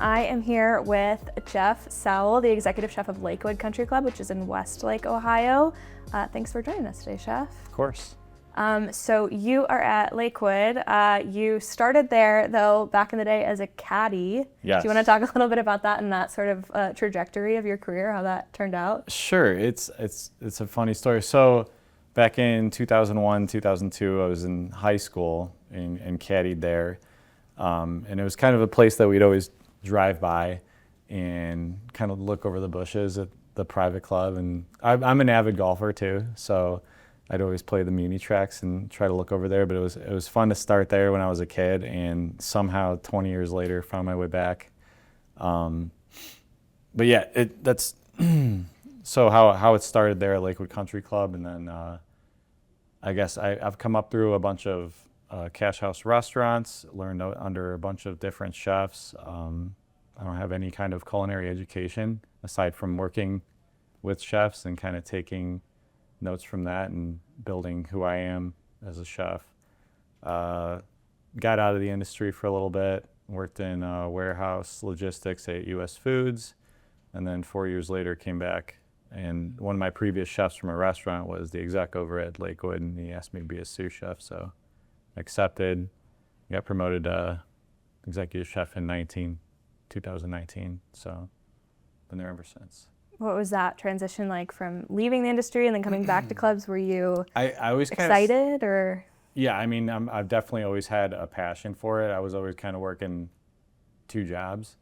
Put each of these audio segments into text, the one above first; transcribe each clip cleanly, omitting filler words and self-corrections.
I am here with Geoff Sowl, the executive chef of Lakewood Country Club, which is in Westlake, Ohio. Thanks for joining us today, Chef. Of course. So you are at Lakewood. You started there, though, back in the day as a caddy. Yes. Do you want to talk a little bit about that and that sort of trajectory of your career, how that turned out? Sure. It's a funny story. So back in 2001, 2002, I was in high school and caddied there. And it was kind of a place that we'd always drive by and kind of look over the bushes at the private club. And I'm an avid golfer too, so I'd always play the muni tracks and try to look over there. But it was fun to start there when I was a kid, and somehow 20 years later found my way back. But yeah, that's so how it started there at Lakewood Country Club, and then I guess I've come up through a bunch of cash house restaurants, learned under a bunch of different chefs. I don't have any kind of culinary education aside from working with chefs and kind of taking notes from that and building who I am as a chef. Got out of the industry for a little bit, worked in warehouse logistics at US Foods, and then 4 years later came back. And one of my previous chefs from a restaurant was the exec over at Lakewood, and he asked me to be a sous chef, so accepted, got promoted executive chef in 2019, so been there ever since. What was that transition like from leaving the industry and then coming back to clubs? Were you I always excited or? Yeah, I mean, I've definitely always had a passion for it. I was always kind of working two jobs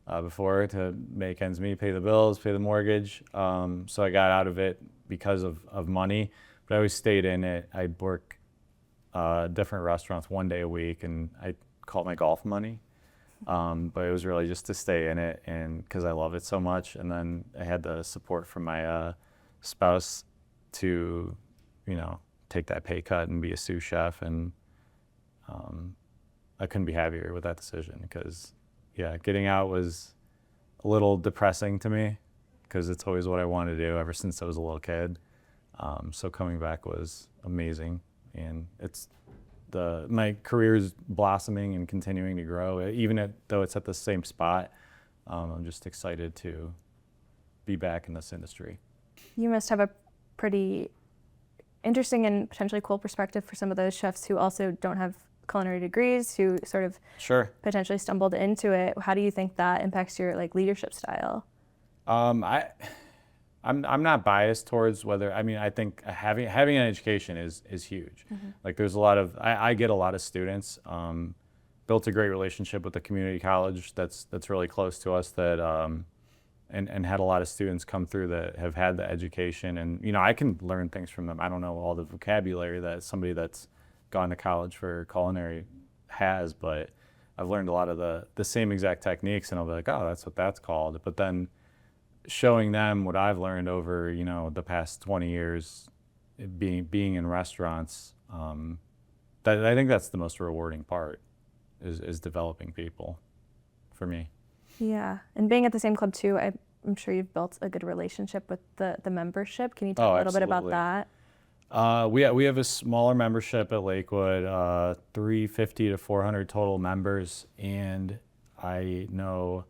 before to make ends meet, pay the bills, pay the mortgage. So I got out of it because of money, but I always stayed in it. I'd work different restaurants one day a week, and I call it my golf money. But it was really just to stay in it, and because I love it so much. And then I had the support from my spouse to, take that pay cut and be a sous chef, and I couldn't be happier with that decision because, yeah, getting out was a little depressing to me because it's always what I wanted to do ever since I was a little kid. So coming back was amazing, and my career is blossoming and continuing to grow, though it's at the same spot. I'm just excited to be back in this industry. You must have a pretty interesting and potentially cool perspective for some of those chefs who also don't have culinary degrees, who sort of potentially stumbled into it. How do you think that impacts your leadership style? I'm not biased towards whether, I think having an education is huge. Mm-hmm. There's a lot of, I get a lot of students, built a great relationship with the community college that's really close to us that, and had a lot of students come through that have had the education, and, I can learn things from them. I don't know all the vocabulary that somebody that's gone to college for culinary has, but I've learned a lot of the same exact techniques, and I'll be like, oh, that's what that's called. But then showing them what I've learned over, the past 20 years being in restaurants, that I think that's the most rewarding part is developing people for me. Yeah, and being at the same club too, I'm sure you've built a good relationship with the membership. Can you talk a little bit about that? We have a smaller membership at Lakewood, 350 to 400 total members, and I know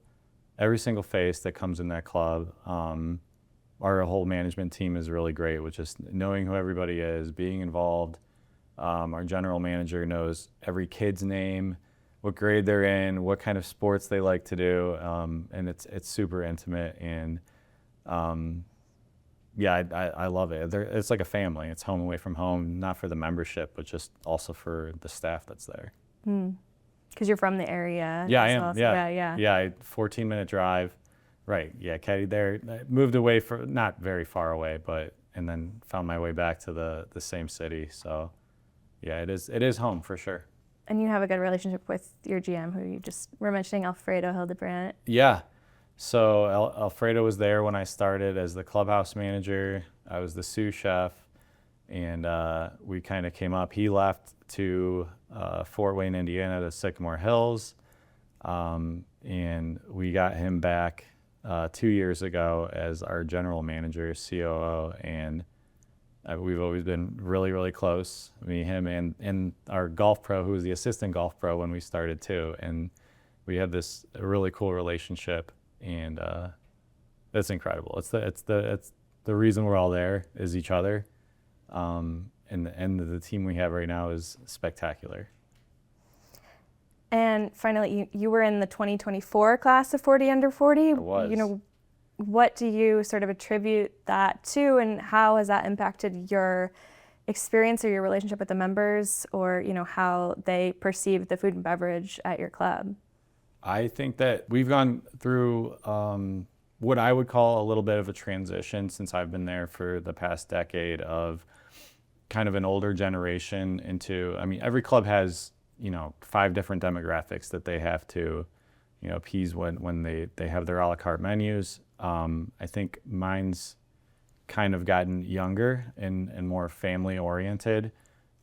every single face that comes in that club. Our whole management team is really great with just knowing who everybody is, being involved. Our general manager knows every kid's name, what grade they're in, what kind of sports they like to do, and it's super intimate. And yeah, I love it. It's like a family. It's home away from home, not for the membership, but just also for the staff that's there. Because you're from the area. Yeah, I am. Also. Yeah, 14-minute drive. Right. Yeah, caddied there. I moved away not very far away, and then found my way back to the same city. So, yeah, it is home for sure. And you have a good relationship with your GM, who you just were mentioning, Alfredo Hildebrandt. Yeah. So Alfredo was there when I started as the clubhouse manager. I was the sous chef, and we kind of came up. He left to Fort Wayne, Indiana, to Sycamore Hills, and we got him back 2 years ago as our general manager, COO, and we've always been really, really close, me, him, and our golf pro, who was the assistant golf pro when we started too. And we have this really cool relationship, and it's incredible. It's the reason we're all there is each other, and the team we have right now is spectacular. And finally, you were in the 2024 class of 40 under 40. I was. You know, what do you sort of attribute that to, and how has that impacted your experience or your relationship with the members, or how they perceive the food and beverage at your club? I think that we've gone through what I would call a little bit of a transition since I've been there for the past decade, of kind of an older generation into, I mean, every club has 5 different demographics that they have to appease when they have their a la carte menus. I think mine's kind of gotten younger and more family oriented.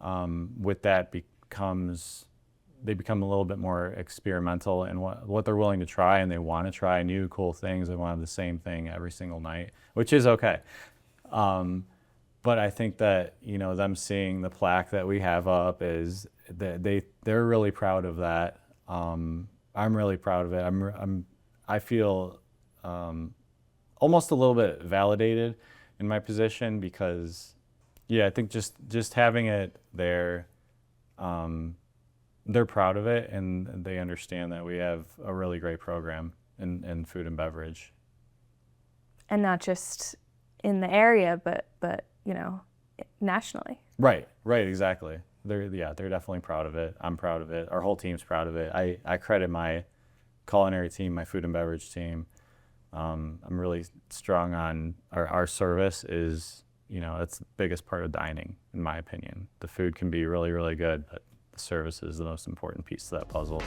With that they become a little bit more experimental in what they're willing to try, and they want to try new cool things. They want to have the same thing every single night, which is okay. But I think that them seeing the plaque that we have up is that they're really proud of that. I'm really proud of it. I feel almost a little bit validated in my position, because I think just having it there, they're proud of it, and they understand that we have a really great program in food and beverage. And not just in the area, but nationally. Right, exactly. They're definitely proud of it. I'm proud of it. Our whole team's proud of it. I credit my culinary team, my food and beverage team. I'm really strong on our service is, that's the biggest part of dining, in my opinion. The food can be really, really good, but the service is the most important piece of that puzzle.